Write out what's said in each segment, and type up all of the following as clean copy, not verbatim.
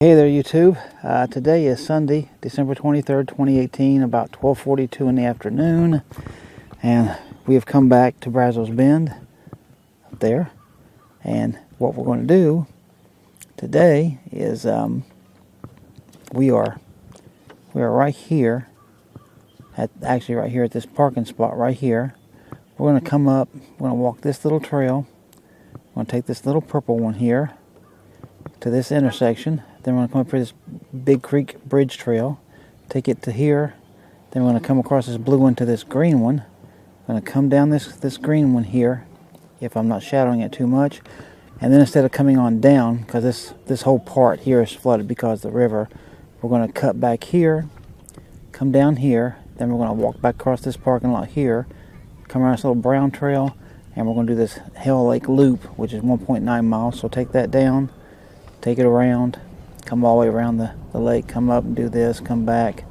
Hey there YouTube. Today is Sunday, December 23rd, 2018, about 12:42 in the afternoon, and we have come back to Brazos Bend up there. And what we're going to do today is we are right here right here at this parking spot right here. We're going to come up, we're going to walk this little trail. We're going to take this little purple one here to this intersection. Then we're going to come up here this Big Creek Bridge Trail, take it to here. Then we're going to come across this blue one to this green one. I'm going to come down this green one here, if I'm not shadowing it too much. And then instead of coming on down, because this whole part here is flooded because of the river, we're going to cut back here, come down here, then we're going to walk back across this parking lot here, come around this little brown trail, and we're going to do this Hale Lake Loop, which is 1.9 miles. So take that down, take it around, come all the way around the lake, come up and do this, come back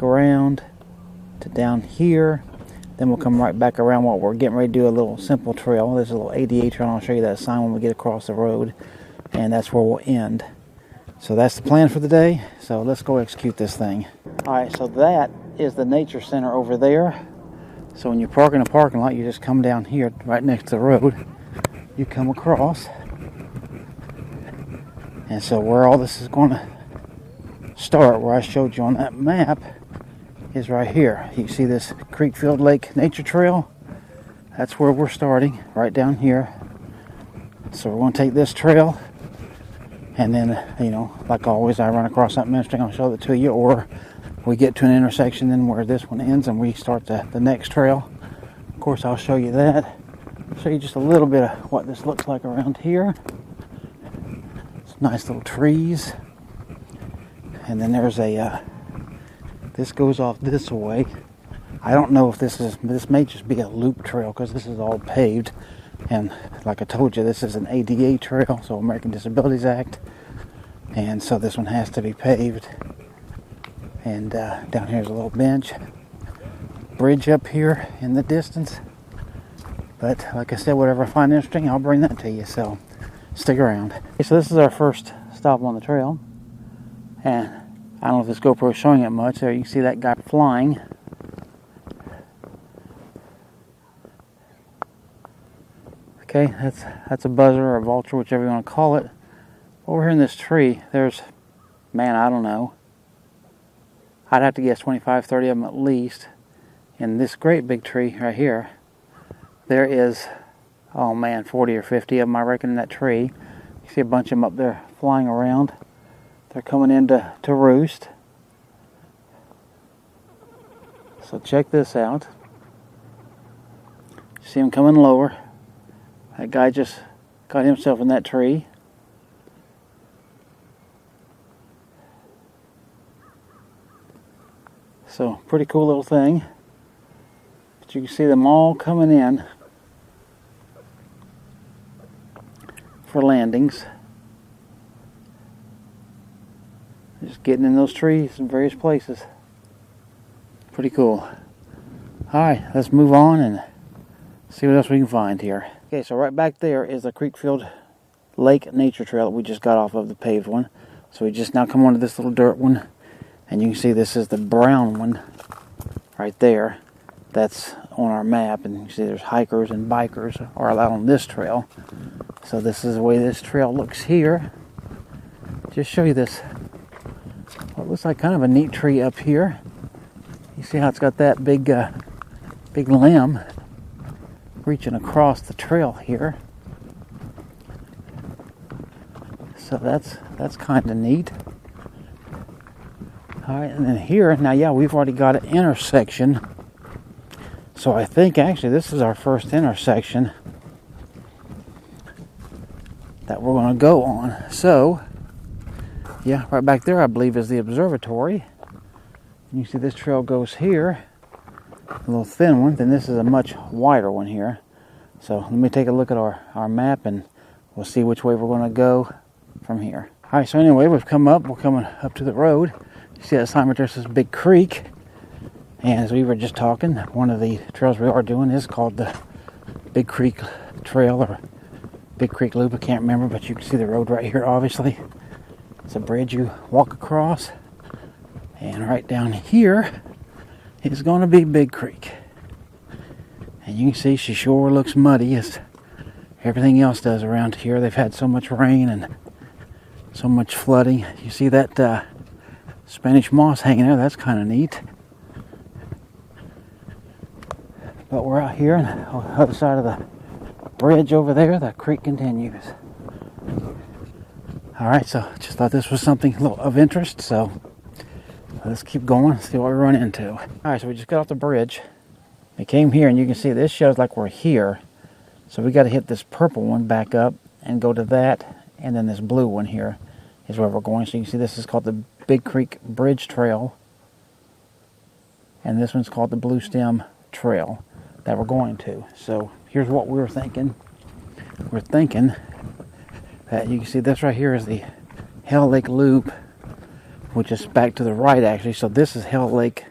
around to down here. Then we'll come right back around what we're getting ready to do, a little simple trail. There's a little ADA trail, and I'll show you that sign when we get across the road, and that's where we'll end. So that's the plan for the day, so let's go execute this thing. Alright, so that is the nature center over there. So when you park in a parking lot, you just come down here right next to the road, you come across. And so where all this is going to start, where I showed you on that map, is right here. You see this Creekfield Lake Nature Trail? That's where we're starting, right down here. So we're going to take this trail, and then, you know, like always, I run across something interesting, I'll show it to you, or we get to an intersection then where this one ends and we start the next trail. Of course, I'll show you that. Show you just a little bit of what this looks like around here. Nice little trees, and then there's this goes off this way. I don't know if this may just be a loop trail because this is all paved, and like I told you, this is an ADA trail, so American Disabilities Act, and so this one has to be paved. And down here's a little bench, bridge up here in the distance, but like I said, whatever I find interesting, I'll bring that to you, so stick around. Okay, so this is our first stop on the trail, and I don't know if this GoPro is showing it much. There you can see that guy flying. Okay, that's a buzzard or a vulture, whichever you want to call it. Over here in this tree, there's, man, I don't know, I'd have to guess 25, 30 of them at least. In this great big tree right here, there is, oh man, 40 or 50 of them, I reckon, in that tree. You see a bunch of them up there flying around. They're coming in to roost. So check this out. See them coming lower. That guy just got himself in that tree. So pretty cool little thing. But you can see them all coming in for landings. Just getting in those trees in various places. Pretty cool. Alright, let's move on and see what else we can find here. Okay, so right back there is the Creekfield Lake Nature Trail that we just got off of the paved one. So we just now come onto this little dirt one, and you can see this is the brown one right there. That's on our map, and you can see there's hikers and bikers are allowed on this trail. So this is the way this trail looks here. Just show you this. What looks like kind of a neat tree up here. You see how it's got that big limb reaching across the trail here. So that's kind of neat. All right, and then here, now yeah, we've already got an intersection. So I think actually this is our first intersection that we're going to go on. So, yeah, right back there I believe is the observatory. You see this trail goes here, a little thin one, then this is a much wider one here. So let me take a look at our map and we'll see which way we're going to go from here. Alright, so anyway, we're coming up to the road. You see that sign right there says Big Creek. And as we were just talking, one of the trails we are doing is called the Big Creek Trail or Big Creek Loop. I can't remember, but you can see the road right here, obviously. It's a bridge you walk across. And right down here is going to be Big Creek. And you can see she sure looks muddy as everything else does around here. They've had so much rain and so much flooding. You see that Spanish moss hanging there? That's kind of neat. But we're out here on the other side of the bridge over there. The creek continues. Alright, so just thought this was something a little of interest, so let's keep going, see what we run into. Alright, so we just got off the bridge. We came here, and you can see this shows like we're here. So we got to hit this purple one back up and go to that, and then this blue one here is where we're going. So you can see this is called the Big Creek Bridge Trail, and this one's called the Blue Stem Trail that we're going to. So here's what we were thinking. We're thinking that you can see this right here is the Hale Lake Loop, which is back to the right actually. So this is Hale Lake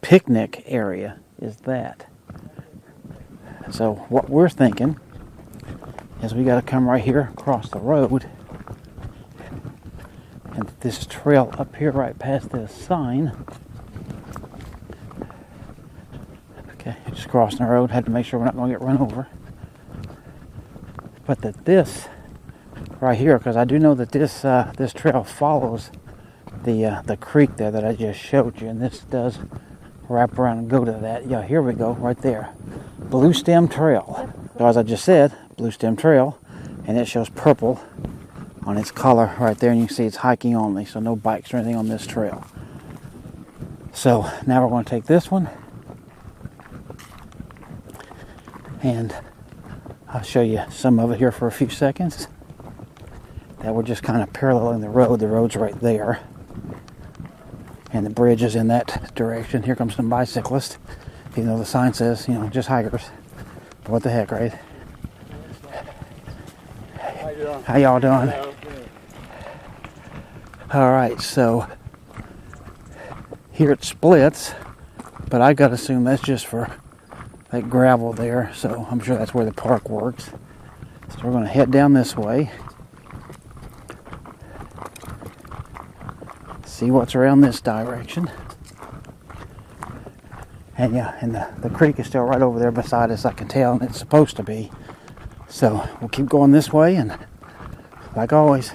picnic area, is that. So what we're thinking is we got to come right here across the road, and this trail up here right past this sign. Okay, just crossing the road. Had to make sure we're not going to get run over. But that this right here, because I do know that this trail follows the creek there that I just showed you, and this does wrap around and go to that. Yeah, here we go, right there. Blue Stem Trail. So as I just said, Blue Stem Trail, and it shows purple on its color right there, and you can see it's hiking only, so no bikes or anything on this trail. So now we're going to take this one, and I'll show you some of it here for a few seconds. That we're just kind of paralleling the road. The road's right there, and the bridge is in that direction. Here comes some bicyclists, even though the sign says, you know, just hikers. But what the heck, right? How y'all doing? All right, so here it splits, but I gotta assume that's just for that gravel there. So I'm sure that's where the park works. So we're gonna head down this way. See what's around this direction. And yeah, and the creek is still right over there beside us, I can tell, and it's supposed to be. So we'll keep going this way, and like always,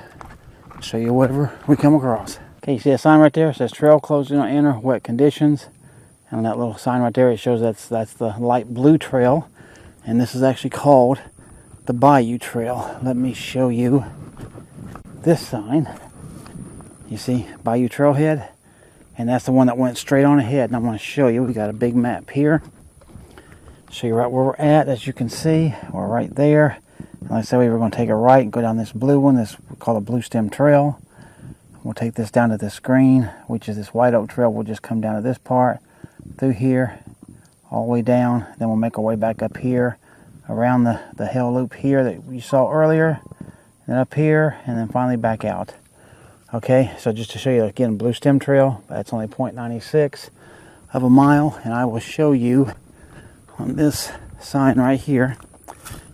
show you whatever we come across. Okay, you see a sign right there? It says trail closed, do not enter, wet conditions. And on that little sign right there, it shows that's the light blue trail. And this is actually called the Bayou Trail. Let me show you this sign. You see Bayou Trailhead, and that's the one that went straight on ahead. And I want to show you, we got a big map here. Show you right where we're at. As you can see, we're right there. And like I said, we were going to take a right and go down this blue one. This we call the Blue Stem Trail. We'll take this down to this green, which is this White Oak Trail. We'll just come down to this part, through here, all the way down. Then we'll make our way back up here, around the Hale Loop here that we saw earlier, then up here, and then finally back out. Okay, so just to show you again, Blue Stem Trail, that's only 0.96 of a mile, and I will show you on this sign right here,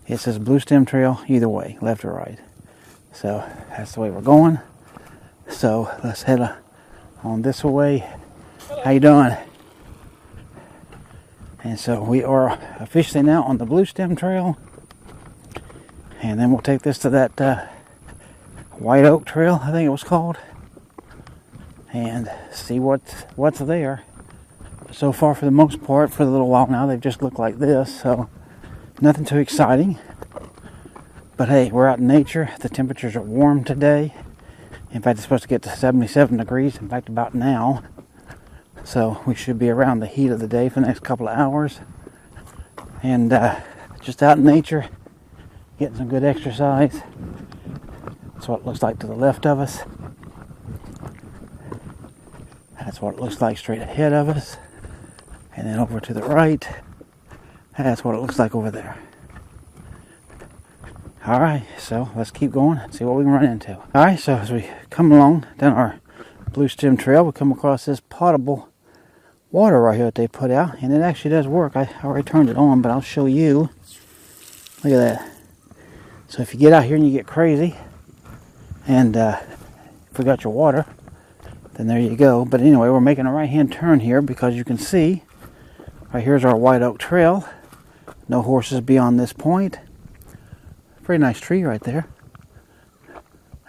it says Blue Stem Trail either way, left or right. So that's the way we're going. So let's head on this way. How you doing? And so we are officially now on the Blue Stem Trail, and then we'll take this to that White Oak Trail, I think it was called, and see what's there. So far, for the most part, for a little while now, they've just looked like this, so nothing too exciting. But hey, we're out in nature. The temperatures are warm today. In fact, it's supposed to get to 77 degrees, in fact, about now. So we should be around the heat of the day for the next couple of hours. And just out in nature, getting some good exercise. That's what it looks like to the left of us. That's what it looks like straight ahead of us. And then over to the right, that's what it looks like over there. Alright, so let's keep going and see what we can run into. Alright, so as we come along down our Blue Stem Trail, we come across this potable water right here that they put out. And it actually does work. I already turned it on, but I'll show you. Look at that. So if you get out here and you get crazy, and if we got your water, then there you go. But anyway, we're making a right-hand turn here because you can see right here's our white oak trail. No horses beyond this point. Very nice tree right there.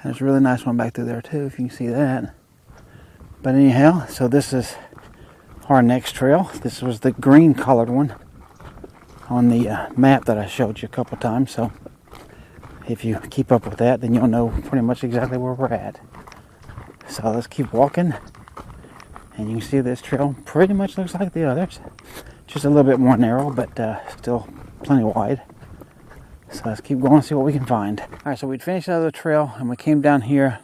There's a really nice one back through there too, if you can see that. But anyhow, so this is our next trail. This was the green colored one on the map that I showed you a couple times. So if you keep up with that, then you'll know pretty much exactly where we're at. So let's keep walking. And you can see this trail pretty much looks like the others. Just a little bit more narrow, but still plenty wide. So let's keep going and see what we can find. Alright, so we'd finished out of the trail and we came down here.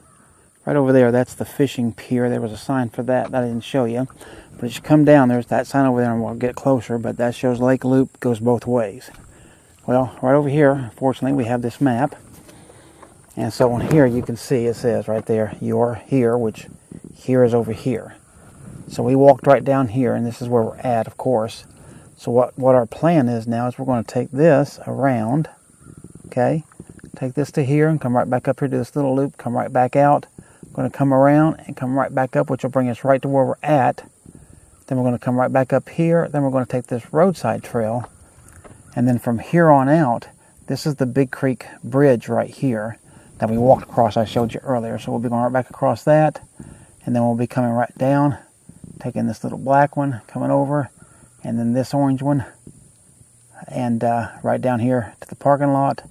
Right over there, that's the fishing pier. There was a sign for that I didn't show you. But as you come down, there's that sign over there and we'll get closer. But that shows Lake Loop goes both ways. Well, right over here, fortunately, we have this map. And so on here, you can see it says right there, you're here, which here is over here. So we walked right down here, and this is where we're at, of course. So what our plan is now is we're going to take this around, okay? Take this to here and come right back up here to this little loop, come right back out. We're going to come around and come right back up, which will bring us right to where we're at. Then we're going to come right back up here. Then we're going to take this roadside trail. And then from here on out, this is the Big Creek Bridge right here that we walked across, I showed you earlier. So we'll be going right back across that. And then we'll be coming right down, taking this little black one, coming over. And then this orange one. And right down here to the parking lot.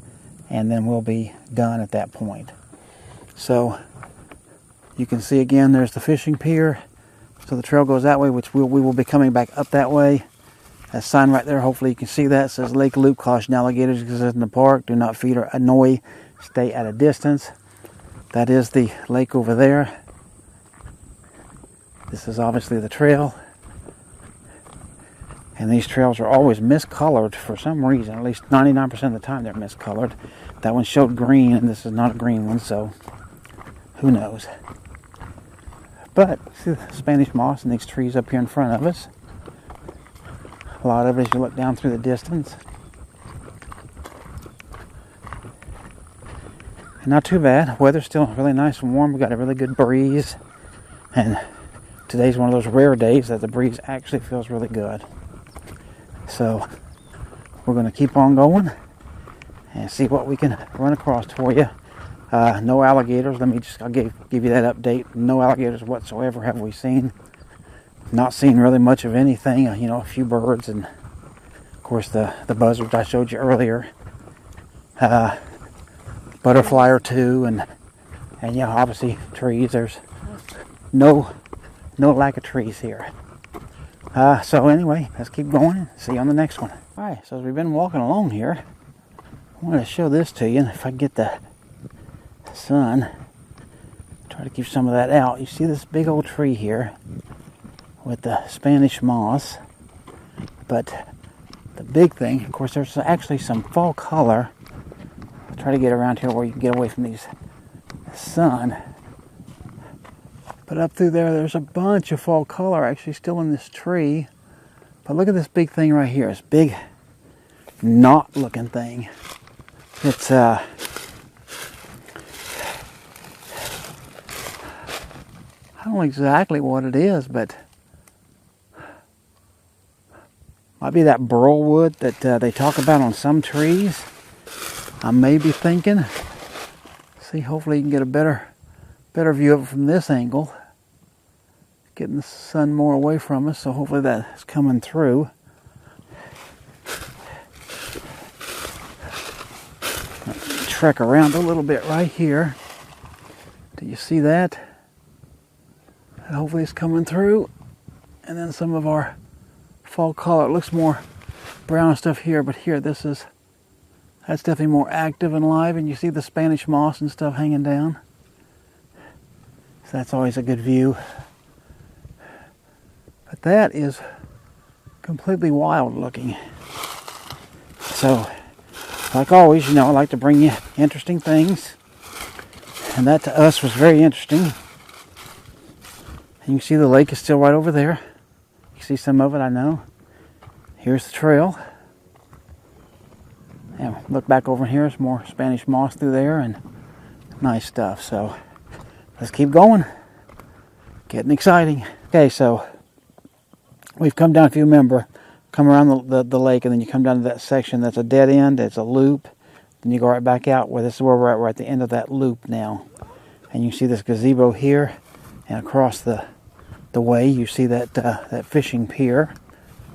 And then we'll be done at that point. So you can see again, there's the fishing pier. So the trail goes that way, which we will be coming back up that way. That sign right there, hopefully you can see that. It says Lake Loop, caution alligators exist in the park. Do not feed or annoy. Stay at a distance. That is the lake over there. This is obviously the trail. And these trails are always miscolored for some reason. At least 99% of the time they're miscolored. That one showed green, and this is not a green one, so who knows. But see the Spanish moss and these trees up here in front of us. A lot of it as you look down through the distance. And not too bad. Weather's still really nice and warm. We got a really good breeze. And today's one of those rare days that the breeze actually feels really good. So we're going to keep on going and see what we can run across for you. No alligators. I'll give you that update. No alligators whatsoever have we seen. Not seen really much of anything. A few birds and of course the buzzards I showed you earlier. Butterfly or two and obviously trees. There's no lack of trees here. So anyway, let's keep going and see you on the next one. Alright, so as we've been walking along here, I want to show this to you, and if I can get the sun, try to keep some of that out. You see this big old tree here with the Spanish moss, but the big thing, of course, there's actually some fall color. I'll try to get around here where you can get away from the sun. But up through there, there's a bunch of fall color actually still in this tree. But look at this big thing right here. This big knot looking thing. It's I don't know exactly what it is, but might be that burl wood that they talk about on some trees. I may be thinking. See, hopefully you can get a better view of it from this angle. Getting the sun more away from us, so hopefully that's coming through. Let's trek around a little bit right here. Do you see that? Hopefully it's coming through. And then some of our fall color. It looks more brown stuff here, but here that's definitely more active and live. And you see the Spanish moss and stuff hanging down. So that's always a good view. But that is completely wild looking. So, like always, I like to bring you interesting things. And that to us was very interesting. And you can see the lake is still right over there. You can see some of it, I know. Here's the trail. And look back over here, there's more Spanish moss through there and nice stuff. So let's keep going. Getting exciting. Okay, so we've come down, if you remember, come around the lake, and then you come down to that section that's a dead end. It's a loop. Then you go right back out where this is where we're at. We're at the end of that loop now. And you see this gazebo here, and across the way you see that that fishing pier,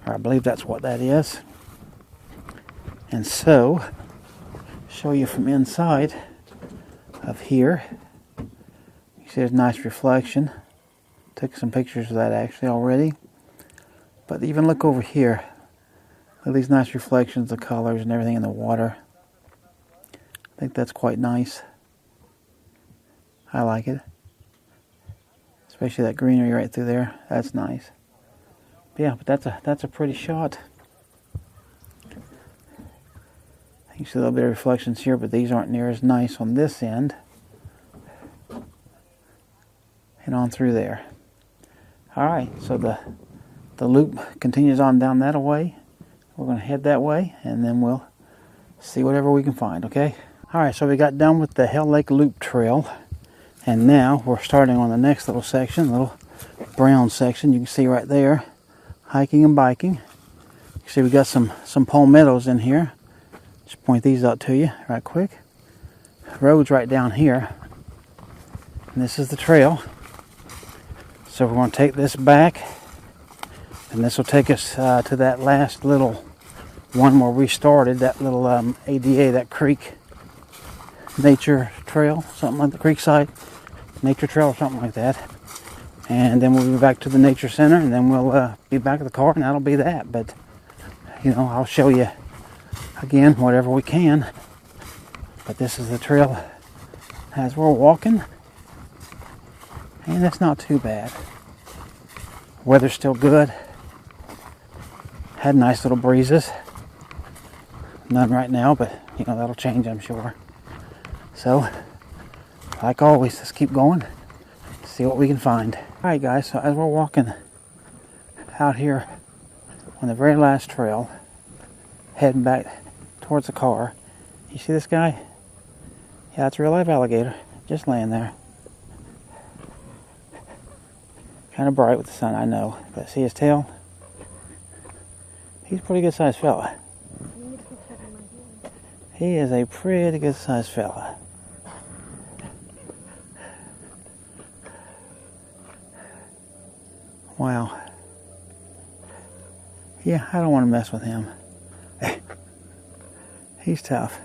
or I believe that's what that is. And so, show you from inside of here. You see there's a nice reflection. Took some pictures of that actually already. But even look over here. Look at these nice reflections, the colors and everything in the water. I think that's quite nice. I like it. Especially that greenery right through there. That's nice. But yeah, but that's a pretty shot. You see a little bit of reflections here, but these aren't near as nice on this end. And on through there. Alright, so the loop continues on down that way. We're going to head that way, and then we'll see whatever we can find, okay? Alright, so we got done with the Hale Lake Loop Trail. And now we're starting on the next little section, little brown section. You can see right there, hiking and biking. You can see we got some palmettos in here. Just point these out to you right quick. Road's right down here. And this is the trail. So we're going to take this back. And this will take us to that last little one where we started, that little ADA, that creek nature trail, something like the creekside nature trail or something like that. And then we'll be back to the nature center, and then we'll be back at the car, and that'll be that. But, you know, I'll show you again whatever we can. But this is the trail as we're walking, and it's not too bad. Weather's still good. Had nice little breezes. None right now, but you know that'll change, I'm sure. So, like always, let's keep going. See what we can find. Alright guys, so as we're walking out here on the very last trail, heading back towards the car, you see this guy? Yeah, it's a real live alligator, just laying there. Kind of bright with the sun, I know, but see his tail? He's a pretty good sized fella. He is a pretty good sized fella. Wow. Yeah, I don't want to mess with him. He's tough.